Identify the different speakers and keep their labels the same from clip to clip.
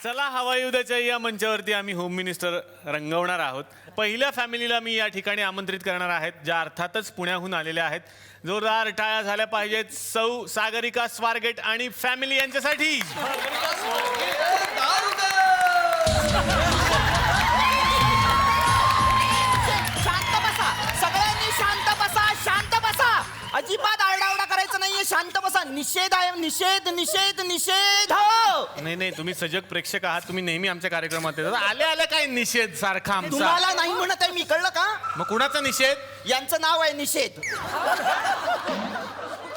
Speaker 1: चला हवाई उद्याच्या या मंचावरती आम्ही होम मिनिस्टर रंगवणार आहोत. पहिल्या फॅमिलीला मी या ठिकाणी आमंत्रित करणार आहेत, ज्या अर्थातच पुण्याहून आलेल्या आहेत. जोरदार टाळ्या झाल्या पाहिजेत सौ सागरिका स्वारगेट आणि फॅमिली यांच्यासाठी.
Speaker 2: शांत बसा, सगळ्यांनी शांत बसा, शांत बसा. अजिबात आरडाओरडा करायचं नाहीये, शांत बसा. निषेध आहे, निषेध निषेध निषेध.
Speaker 1: नाही नाही, तुम्ही सजग प्रेक्षक आहात, तुम्ही नेहमी आमच्या कार्यक्रमात येतात. आल्या आल्या काय निषेध सारखा आमचा?
Speaker 2: तुम्हाला नाही म्हणत आहे मी, कळलं का?
Speaker 1: मग कुणाचा निषेध?
Speaker 2: यांचं नाव आहे निषेध.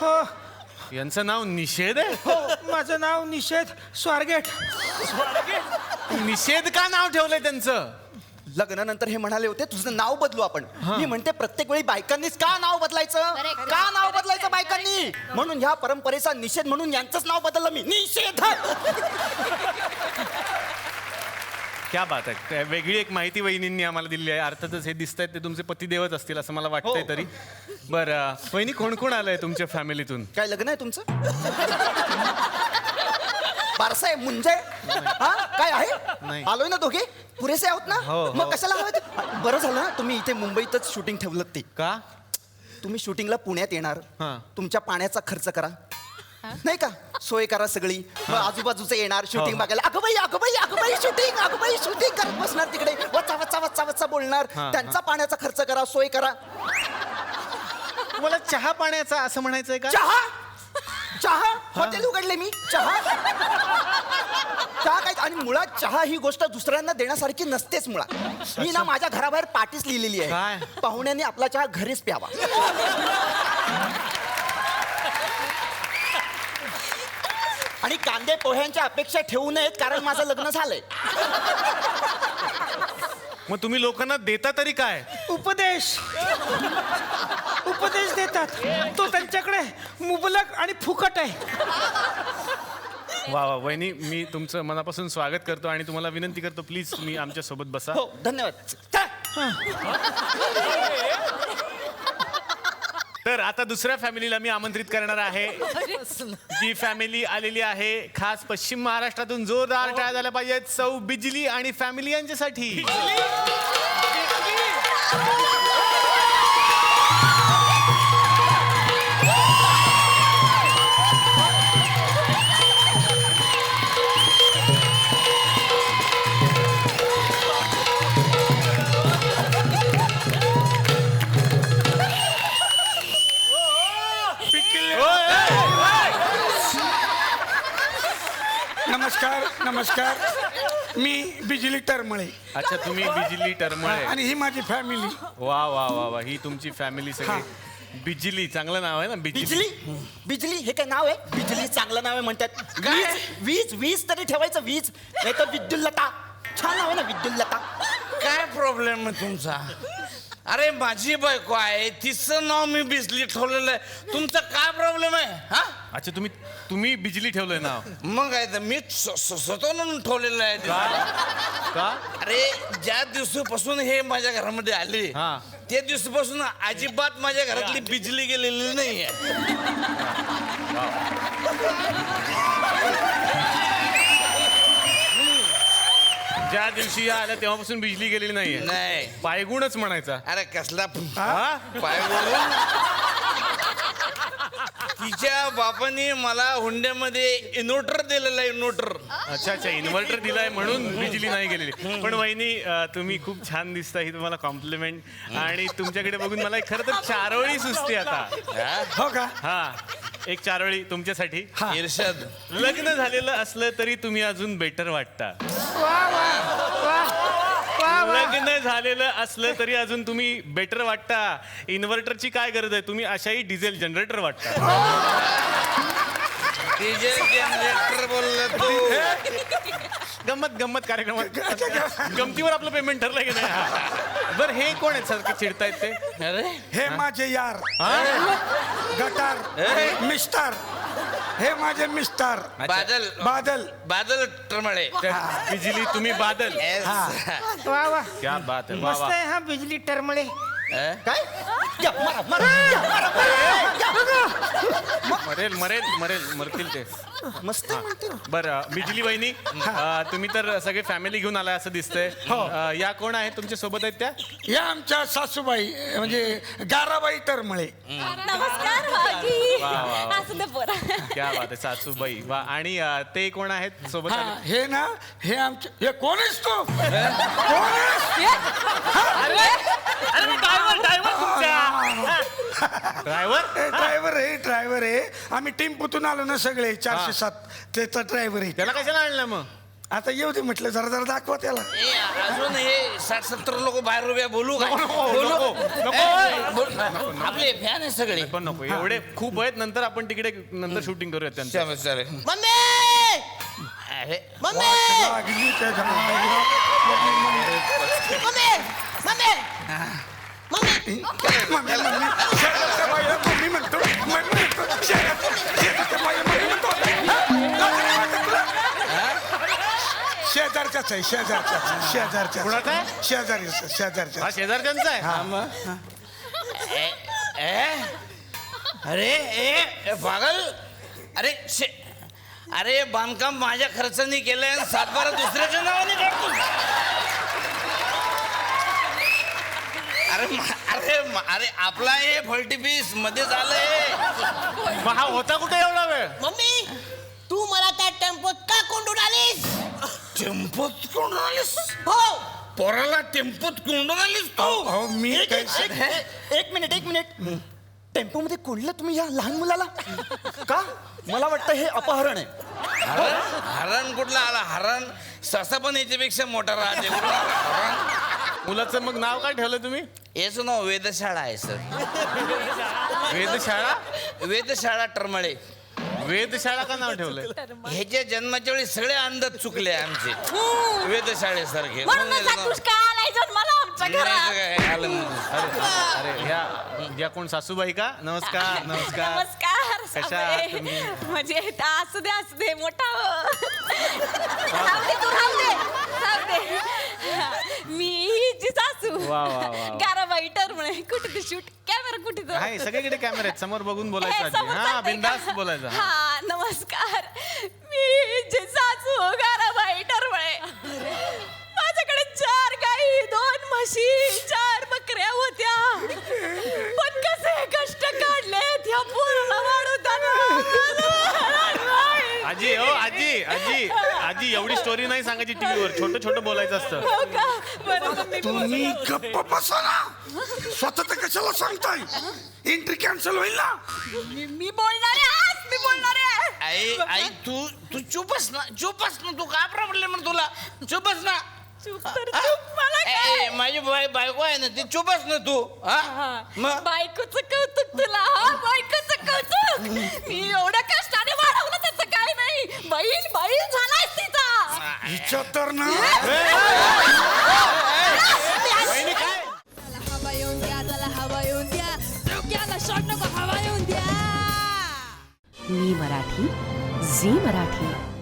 Speaker 3: हो
Speaker 1: यांचं नाव निषेध आहे?
Speaker 3: हो माझं नाव निषेध स्वारगेट.
Speaker 1: निषेध का नाव ठेवलंय त्यांचं?
Speaker 2: लग्नानंतर हे म्हणाले होते तुझं नाव बदलू आपण. मी म्हणते प्रत्येक वेळी बायकांनीच का नाव बदलायचं? का नाव बदलायचं बायकांनी? म्हणून ह्या परंपरेचा निषेध म्हणून यांचंच नाव बदललं मी. निषेध.
Speaker 1: क्या बात आहे. वेगळी एक माहिती वहिनींनी आम्हाला दिली आहे. अर्थातच हे दिसत आहेत ते तुमचे पतिदेवच असतील असं मला वाटतंय. तरी बरं वहिनी, कोण कोण आलंय तुमच्या फॅमिलीतून?
Speaker 2: काय लग्न आहे तुमचं? बारसा आहे मुंजे? हा काय आहे?
Speaker 1: नाही.
Speaker 2: आलोय ना दोघे, पुरेसे आहोत ना?
Speaker 1: हो, हो.
Speaker 2: मग कशाला हवं ते? बरं झालं ना तुम्ही इथे मुंबईतच शूटिंग ठेवलं ते.
Speaker 1: का?
Speaker 2: तुम्ही शूटिंगला पुण्यात येणार,
Speaker 1: हा.
Speaker 2: तुमच्या पाण्याचा खर्च करा, नाही का? सोय करा सगळी. मग आजूबाजूचे येणार शूटिंग बघायला, अगं बाई अगं बाई अगं बाई शूटिंग, अगं बाई शूटिंग करत बसणार तिकडे, वच्चा वच्चा वच्चा वच्चा बोलणार. त्यांचा पाण्याचा खर्च करा, सोय करा.
Speaker 1: मला चहा पाण्याचा असं म्हणायचंय का?
Speaker 2: चहा चहा हॉटेल उघडले मी. चहा चहा काय? आणि मुळात चहा ही गोष्ट दुसऱ्यांना देण्यासारखी नसतेच मुळात. मी ना माझ्या घराबाहेर पाटीच लिहिलेली
Speaker 1: काय?
Speaker 2: आहे, पाहुण्यांनी आपला चहा घरीच प्यावा. आणि कांदे पोह्यांच्या अपेक्षा ठेवू नयेत, कारण माझं लग्न झालंय.
Speaker 1: मग तुम्ही लोकांना देता तरी काय?
Speaker 3: उपदेश उपदेश देतात. तो त्यांच्याकडे मुबलक आणि फुकट आहे.
Speaker 1: वा वा वहिनी, मी तुमचं मनापासून स्वागत करतो आणि तुम्हाला विनंती करतो, प्लीज तुम्ही आमच्या सोबत बसा.
Speaker 2: हो धन्यवाद.
Speaker 1: तर आता दुसऱ्या फॅमिलीला मी आमंत्रित करणार आहे. जी फॅमिली आलेली आहे खास पश्चिम महाराष्ट्रातून. जोरदार टाळ्या झाल्या पाहिजेत सौ बिजली आणि फॅमिली यांच्यासाठी.
Speaker 3: नमस्कार नमस्कार, मी बिजली टरमळे
Speaker 1: अच्छा, तुम्ही बिजली टरमळे.
Speaker 3: आणि ही माझी फॅमिली.
Speaker 1: वा वा वा वा, ही तुमची फॅमिली सगळी. बिजली चांगलं नाव आहे ना?
Speaker 2: बिजली. बिजली हे काय नाव आहे? बिजली चांगलं नाव आहे म्हणतात. वीज वीज वीज तरी ठेवायचं, वीज नाही तर विद्युल्लता. छान नाव आहे ना विद्युल्लता.
Speaker 4: काय प्रॉब्लेम आहे तुमचा? अरे माझी बायको आहे, तिचं नाव मी बिजली ठेवलेलं आहे. तुमचा काय प्रॉब्लेम आहे? हा
Speaker 1: अच्छा, तुम्ही बिजली ठेवलंय नाव?
Speaker 4: मग काय तर मी स्वतःहून ठेवलेलं आहे.
Speaker 1: का?
Speaker 4: अरे ज्या दिवसापासून हे माझ्या घरामध्ये आले,
Speaker 1: हा.
Speaker 4: त्या दिवसापासून अजिबात माझ्या घरातली बिजली गेलेली नाहीये.
Speaker 1: ज्या दिवशी या आल्या तेव्हापासून बिजली गेलेली नाहीये.
Speaker 4: नाही.
Speaker 1: पायगुणच म्हणायचा.
Speaker 4: अरे कसला
Speaker 1: हा?
Speaker 4: पाय बोलून तिच्या बापाने मला हुंड्यामध्ये इन्व्हर्टर दिलेला आहे. इन्व्हर्टर.
Speaker 1: अच्छा अच्छा, इन्व्हर्टर दिलाय म्हणून बिजली नाही गेलेली. पण वहिनी, तुम्ही खूप छान दिसता, ही तुम्हाला कॉम्प्लिमेंट. आणि तुमच्याकडे बघून मला खरं तर चारोळी सुचते आता.
Speaker 3: हो का?
Speaker 1: हा, एक चारोळी तुमच्यासाठी.
Speaker 4: इर्षद.
Speaker 1: लग्न झालेलं असलं तरी तुम्ही अजून बेटर वाटता.
Speaker 3: वा वा वा वा वा.
Speaker 1: लग्न झालेलं असलं तरी अजून तुम्ही बेटर वाटता. इन्व्हर्टरची काय गरज आहे? तुम्ही अशाही डिझेल जनरेटर वाटता.
Speaker 4: डिझेल जनरेटर बोलला तू.
Speaker 1: गंमत गंमत कार्यक्रमात गमतीवर आपलं पेमेंट ठरलंय की नाही? बरं, हे कोण आहेत सारखे चिडतायत ते?
Speaker 4: अरे
Speaker 3: हे माझे यार गटार मिस्टर. हे माझे मिस्टर
Speaker 4: बादल.
Speaker 3: बादल.
Speaker 4: बादल टरमळे.
Speaker 1: बिजली तुम्ही बादल.
Speaker 4: Yes.
Speaker 3: वा वा,
Speaker 1: क्या बात आहे. वा
Speaker 3: मस्त
Speaker 1: वा.
Speaker 3: आहे हा बिजली टरमळे.
Speaker 2: काय? या, मारा, मारा, या, मारा, मारा, या.
Speaker 1: मरतील ते.
Speaker 2: मस्त आहे म्हणते ना.
Speaker 1: बरं बिजली वहिनी, तुम्ही तर सगळे फॅमिली घेऊन आलाय असं दिसतंय. या कोण आहेत तुमच्या सोबत आहेत त्या?
Speaker 3: या आमच्या सासूबाई म्हणजे गाराबाई तरमळे.
Speaker 5: नमस्कार भाऊजी. असं ते पोरा.
Speaker 1: क्या बात आहे, सासूबाई. वा. आणि ते कोण आहेत सोबत?
Speaker 3: हा, हे ना हे आमचे हे कोण आहेस तू? कोण आहेस?
Speaker 1: ड्रायव्हर
Speaker 3: ड्रायव्हर आहे. आम्ही टेम्पोतून आलो ना सगळे 407 त्याचा ड्रायव्हर आहे.
Speaker 1: त्याला कशाला आणलं मग?
Speaker 3: आता येऊ दे म्हटलं जरा जरा दाखवा त्याला.
Speaker 4: अजून हे 60-70 लोक बाहेर उभ्या बोलू काय? आपले फॅन आहे सगळे.
Speaker 1: पण नको, एवढे खूप आहेत. नंतर आपण तिकडे नंतर शूटिंग करूया त्यांचं.
Speaker 4: अरे
Speaker 3: लागली त्याच्या मागं. Mummy, mummy. शेजारच्या बाईला मम्मी म्हणतो. मम्मी म्हणतो. शेजारच्या बाईला मम्मी म्हणतो. लाज नाही वाटत तुला? शेजारच्याच आहे, शेजारच्या.
Speaker 1: कुणाचा आहे?
Speaker 3: शेजारच्या.
Speaker 1: हा शेजारच्यांचा आहे.
Speaker 4: अरे ए पागल. अरे बांधकाम माझ्या खर्चाने केलंय आणि 7-12 दुसऱ्याच्या नावाने काढतो. अरे आपला हे फॉल्टी पीस मध्ये झालंय.
Speaker 1: मग हा होता कुठे एवढा वेळ?
Speaker 6: मम्मी तू मला त्या टेम्पोत का कोंडून आलीस?
Speaker 4: टेम्पोत कोंडून आलीस?
Speaker 6: हो
Speaker 4: पोराला टेम्पोत कोंडून आलीस तू?
Speaker 3: अहो मी काय
Speaker 2: एक मिनिट टेम्पो मध्ये कोणलं तुम्ही या लहान मुलाला? का? मला वाटतं हे अपहरण आहे.
Speaker 4: हरण कुठला आला? हरण ससा पण याच्यापेक्षा मोठा राहते. हरण
Speaker 1: मुलाचं मग नाव काय ठेवलं तुम्ही?
Speaker 4: याचं नाव वेधशाळा आहे सर.
Speaker 1: वेधशाळा?
Speaker 4: वेधशाळा टरमळे.
Speaker 1: वेधशाळा का नाव ठेवलंय?
Speaker 4: ह्याच्या जन्माच्या वेळी सगळे अंदाज चुकले आमचे. वेधशाळेसारखे.
Speaker 5: म्हणूनच हा दुष्काळ आलाय जन्माला आमच्या घरात.
Speaker 1: अरे या कोण सासूबाई का? नमस्कार.
Speaker 5: नमस्कार
Speaker 1: कशा आहात तुम्ही?
Speaker 5: म्हणजे असू दे मोठा हो. राहू दे, तू राहू दे. मी हिची सासू
Speaker 1: वा.
Speaker 5: गाराबाई टरमळे. कुठे ते शूट कॅमेरा कुठे तो?
Speaker 1: आहे सगळीकडे कॅमेरे आहेत, समोर बघून
Speaker 5: हे
Speaker 1: बोलायचं.
Speaker 5: समोर
Speaker 1: हा
Speaker 5: चालतंय
Speaker 1: बिंदास
Speaker 5: का?
Speaker 1: बोलायचं.
Speaker 5: हा नमस्कार. मी हिची सासू गाराबाई टरमळे. माझ्याकडे 4 गाई, 2 म्हशी, 4 बकऱ्या होत्या. पण कसे कष्ट काढलेत ह्या पोराला
Speaker 1: आजी हो आजी एवढी स्टोरी नाही सांगायची टीव्हीवर. छोटं बोलायचं असतं.
Speaker 3: तुम्ही गप्प बसा ना. स्वतः तर कशाला सांगताय? एंट्री कॅन्सल होईल ना.
Speaker 5: मी बोलणार आहे.
Speaker 4: आई तू चुपस ना. तू काय प्रॉब्लेम आहे तुला? चुपस ना.
Speaker 5: चुप मला काय?
Speaker 4: माझी बायको आहे ना ती. चुपस ना तू. मग
Speaker 5: बायकोचं कौतुक तुला. बायकोचं कौतुक. मी एवढ्या कष्टाने वाढवलं त्याचं काय नाही. बैल झालाय तिचा.
Speaker 3: हिच्या तर ना
Speaker 1: वहिनी काय?
Speaker 5: हवा येऊन द्या, त्याला हवा येऊन द्या. डोक्याला शॉट नको, हवा येऊन द्या.
Speaker 7: मी मराठी, झी मराठी.